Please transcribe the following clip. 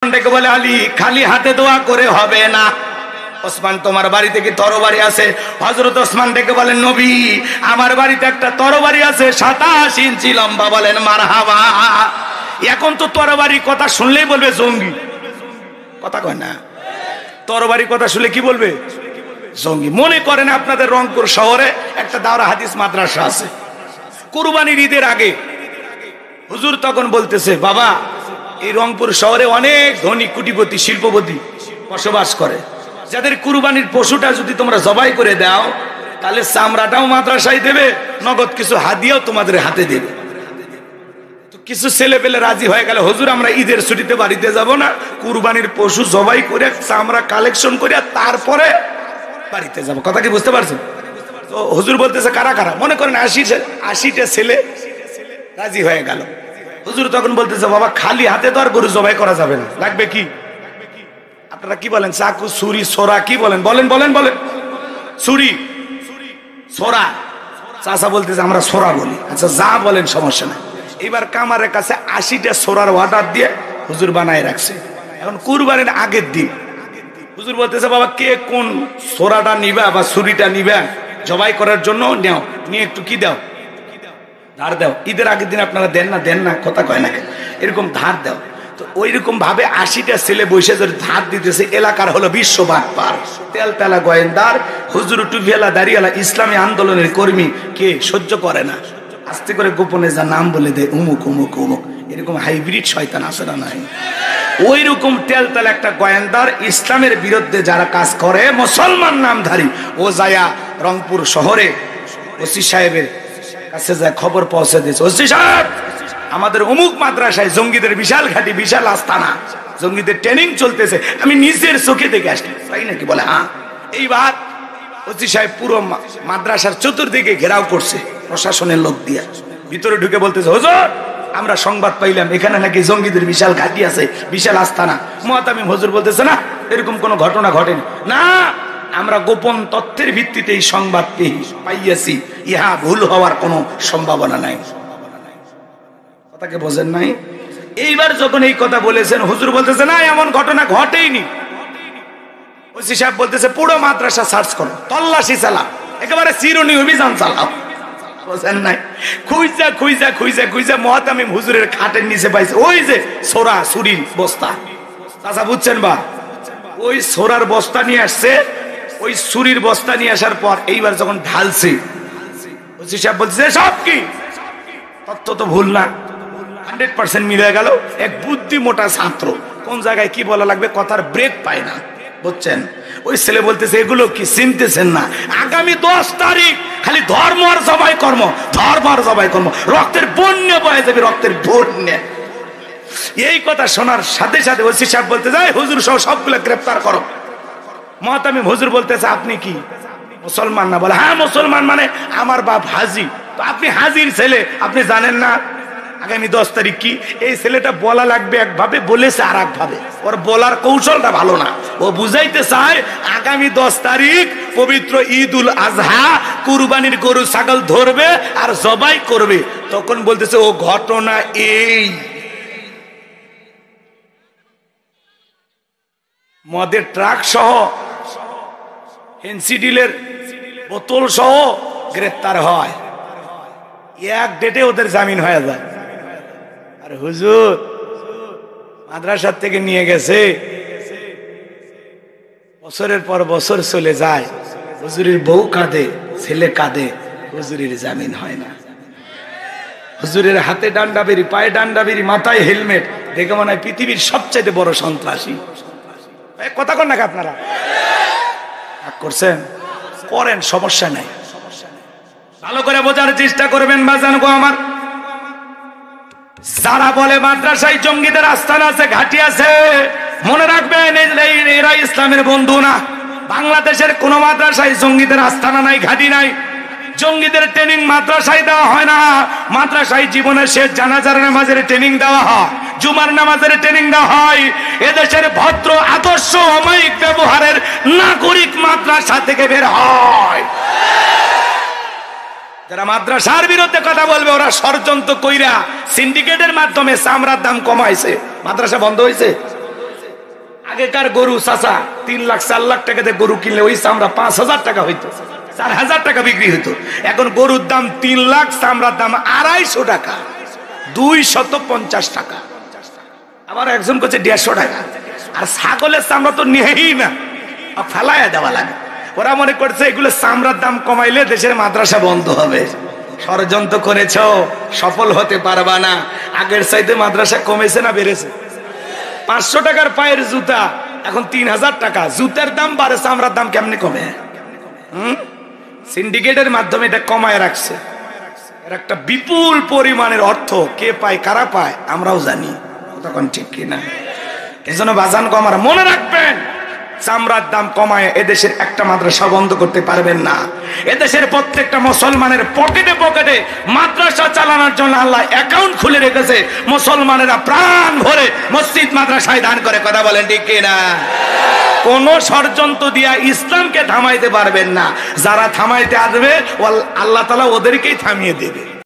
ডেকে বলে, আলী খালি হাতে দোয়া করে হবে না। ওসমান, তোমার বাড়িতে কি তরবারি আছে? হযরত ওসমান ডেকে বলেন, নবী আমার বাড়িতে একটা তরবারি আছে 27 ইঞ্চি লম্বা। বলেন মারহাবা। এখন তো তরবারি কথা শুনলেই বলবে জঙ্গি, কথা কয় না? তরবারি কথা শুনলে কি বলবে? জঙ্গি। মনে করেন আপনাদের রংপুর শহরে একটা দাওরা হাদিস মাদ্রাসা আছে। কুরবানির ঈদের আগে হুজুর তখন বলতেছে, বাবা এই রংপুর শহরে অনেক ধনী কোটিপতি শিল্পপতি বসবাস করে, যাদের কুরবানির পশুটা যদি তোমরা জবাই করে দাও তাহলে চামড়াটাও মাদ্রাসায় দেবে, নগদ কিছু হাদিয়াও তোমাদের হাতে দেবে। তো কিছু ছেলে পেলে রাজি হয়ে গেল, হুজুর আমরা ঈদের ছুটিতে বাড়িতে যাব না, কুরবানির পশু জবাই করে চামড়া কালেকশন করে তারপরে বাড়িতে যাব। কথা কি বুঝতে পারছেন? তো হুজুর বলতেছে কারা কারা? মনে করেন 80টা ছেলে রাজি হয়ে গেল। হুজুর তখন বলতেছে, বাবা খালি হাতে তো আর গরু জবাই করা যাবে না, লাগবে কি? আপনারা কি বলেন? চাকু, ছুরি, ছোরা, কি বলেন? বলেন বলেন বলেন। ছুরি, ছোরা। চাচা বলতেছে আমরা ছোরা বলি। আচ্ছা যা বলেন, সমস্যা নাই। এবার কামারের কাছে 80টা ছোরার অর্ডার দিয়ে হুজুর বানায় রাখছে। এখন কুরবানির আগের দিন হুজুর বলতেছে, বাবা কে কোন ছোরাটা নিবা বা ছুরিটা নিবা জবাই করার জন্য নেও, নিয়ে একটু কি দাও, ধার দাও। ঈদের আগের দিন আপনারা দেন না? দেন না, কথা কয় না, এরকম ধার দাও। তো ওই রকম ভাবে 80টা ছেলে বসে যদি ধার দিতেছে, এলাকার হলো বিশ্ববাদ পার তেলতেলা গোয়েন্দার হুজুর টুপিওয়ালা দাড়িওয়ালা ইসলামী আন্দোলনের কর্মী কে সহ্য করে না, আস্তে করে গোপনে যা নাম বলে দেয় উমুক উমুক উমুক। এরকম হাইব্রিড শয়তান আছে না নাই? ওই রকম তেলতেলা একটা গোয়েন্দার ইসলামের বিরুদ্ধে যারা কাজ করে, মুসলমান নামধারী, ও যায়া রংপুর শহরে ওসি সাহেবের কাছে যায় খবর পৌঁছে দিয়েছে, ওসি সাহেব আমাদের অমুক মাদ্রাসায় জঙ্গিদের বিশাল ঘাঁটি, বিশাল আস্তানা, জঙ্গিদের ট্রেনিং চলতেছে, আমি নিজের চোখে দেখে আসলাম। তাই নাকি? বলে হ্যাঁ। এইবার ওসি সাহেব পুরো মাদ্রাসার চতুর্দিকে ঘেরাও করছে প্রশাসনের লোক দিয়ে, ভিতরে ঢুকে বলতেছে, হুজুর আমরা সংবাদ পাইলাম এখানে নাকি জঙ্গিদের বিশাল ঘাঁটি আছে, বিশাল আস্তানা। মুহতামিম হুজুর বলতেছে, না এরকম কোনো ঘটনা ঘটেনি। না, আমরা গোপন তথ্যের ভিত্তিতে এই সংবাদ পাইয়াছি, ইহা ভুল হওয়ার কোনো সম্ভাবনা নাই। কথাকে বোঝেন নাই? এইবার যখন এই কথা বলেছেন হুজুর বলতেছে, না এমন ঘটনা ঘটেইনি। ওসি সাহেব বলতেছে, পুরো মাদ্রাসা সার্চ করো, তল্লাশি চালাও, একেবারে চিরুনি অভিযান চালাও। বোঝেন নাই? খুঁজা খুঁজা খুঁজা খুঁজা মুহতামিম হুজুরের খাটের নিচে পাইছে ওই যে ছোরা ছুরির বস্তা। চাচা বুঝছেন বা? ওই ছোরার বস্তা নিয়ে আসছে, ওই ছুরির বস্তা নিয়ে আসার পর এইবার যখন ঢালছে, ওসি সাহেব বলছে সব কি তথ্য তো ভুল না, 100% মিলে গেল। এক বুদ্ধি মোটা ছাত্র কোন জায়গায় কি বলা লাগবে কথার ব্রেক পায় না, বুঝছেন? ওই ছেলে বলতেছে, এগুলো কি চিনতেছেন না? আগামী 10 তারিখ খালি ধর্ম আর জবাই কর্ম, ধর্ম আর জবাই কর্ম, রক্তের বন্যা বয়ে যাবে, রক্তের বন্যা। এই কথা শোনার সাথে সাথে ওসি সাহেব বলতে যায়, হুজুর সহ সবগুলো গ্রেফতার করো। মুহতামিম হুজুর বলতেছে, আপনি কি মুসলমান না? বলে হ্যাঁ মুসলমান, মানে আমার বাপ হাজি। তো আপনি হাজির ছেলে, আপনি জানেন না আগামী 10 তারিখ কি? এই ছেলেটা বলা লাগবে একভাবে, বলেছে আর একভাবে, ওর বলার কৌশলটা ভালো না। ও বুঝাইতে চায় আগামী 10 তারিখ পবিত্র ঈদুল আজহা, কুরবানির গরু ছাগল ধরবে আর জবাই করবে। তখন বলতেছে ও ঘটনা এই, মদের ট্রাক সহ, এনসিডিলের বোতল সহ গ্রেফতার হয়, এক ডেটে ওদের জামিন হয়ে যায়। আর হুজুর মাদ্রাসার থেকে নিয়ে গেছে, বছরের পর বছর চলে যায়, হুজুরের বউ কাঁদে, ছেলে কাঁদে, হুজুরের জামিন হয় না। হুজুরের হাতে ডান্ডা বেরি, পায়ে ডান্ডা বেরি, মাথায় হেলমেট, দেখে মনে হয় পৃথিবীর সবচাইতে বড় সন্ত্রাসী। কথা কন নাকি আপনারা? করছেন করেন, সমস্যা নাই, ভালো করে বোঝার চেষ্টা করবেন বাজান গো আমার। যারা বলে মাদ্রাসায় জঙ্গিদের আস্তানা আছে, ঘাঁটি আছে, মনে রাখবেন এরা ইসলামের বন্ধু না। বাংলাদেশের কোন মাদ্রাসায় জঙ্গিদের আস্তানা নাই, ঘাঁটি নাই। জঙ্গিদের ট্রেনিং মাদ্রাসায় দেওয়া হয় না। মাদ্রাসায় জীবনের শেষ জানাজার নামাজের ট্রেনিং দেওয়া হয়, জুমার নামাজের ট্রেনিং দেওয়া হয়। এদেশের ভদ্র আদর্শ অমায়িক ব্যবহারের নাগরিক মাদ্রাসা থেকে বের হয়। যারা মাদ্রাসার বিরুদ্ধে কথা বলবে ওরা ষড়যন্ত্র কইরা সিন্ডিকেটের মাধ্যমে চামড়ার দাম কমাইছে, মাদ্রাসা বন্ধ হয়েছে। আগেকার গরু চাচা 3 লাখ 4 লাখ টাকাতে গরু কিনলে ওই চামড়া 5,000 টাকা হইতো, 4,000 টাকা বিক্রি হইতো। এখন গরুর দাম 3 লাখ, চামড়ার দাম 250 টাকা, 250 টাকা। আবার একজন করছে 150 টাকা। আর ছাগলের চামড়া তো নেই না, ফেলাইয়া দেওয়া লাগে। ওরা মনে করছে এগুলো চামড়ার দাম কমাইলে দেশের মাদ্রাসা বন্ধ হবে। ষড়যন্ত্র করেছ, সফল হতে পারবা না। আগের চাইতে মাদ্রাসা কমেছে না বেড়েছে? 500 টাকার পায়ের জুতা এখন 3000 টাকা। জুতার দাম বাড়ে, চামড়ার দাম কেমনে কমে? সিন্ডিকেটের মাধ্যমে এটা কমায় রাখছে। এর একটা বিপুল পরিমাণের অর্থ কে পায়, কারা পায় আমরাও জানি, তখন ঠিক কিনা? এই জন্য বাজান গো আমার মনে রাখবেন, চামড়ার দাম কমায় এদেশের একটা মাদ্রাসা বন্ধ করতে পারবেন না। এদেশের প্রত্যেকটা মুসলমানের পকেটে পকেটে মাদ্রাসা চালানোর জন্য আল্লাহ অ্যাকাউন্ট খুলে রেখেছে। মুসলমানেরা প্রাণ ভরে মসজিদ মাদ্রাসায় দান করে। কথা বলেন ঠিক কিনা? কোন ষড়যন্ত্র দিয়া ইসলামকে থামাইতে পারবেন না। যারা থামাইতে আসবে আল্লাহ তাআলা ওদেরকেই থামিয়ে দেবে।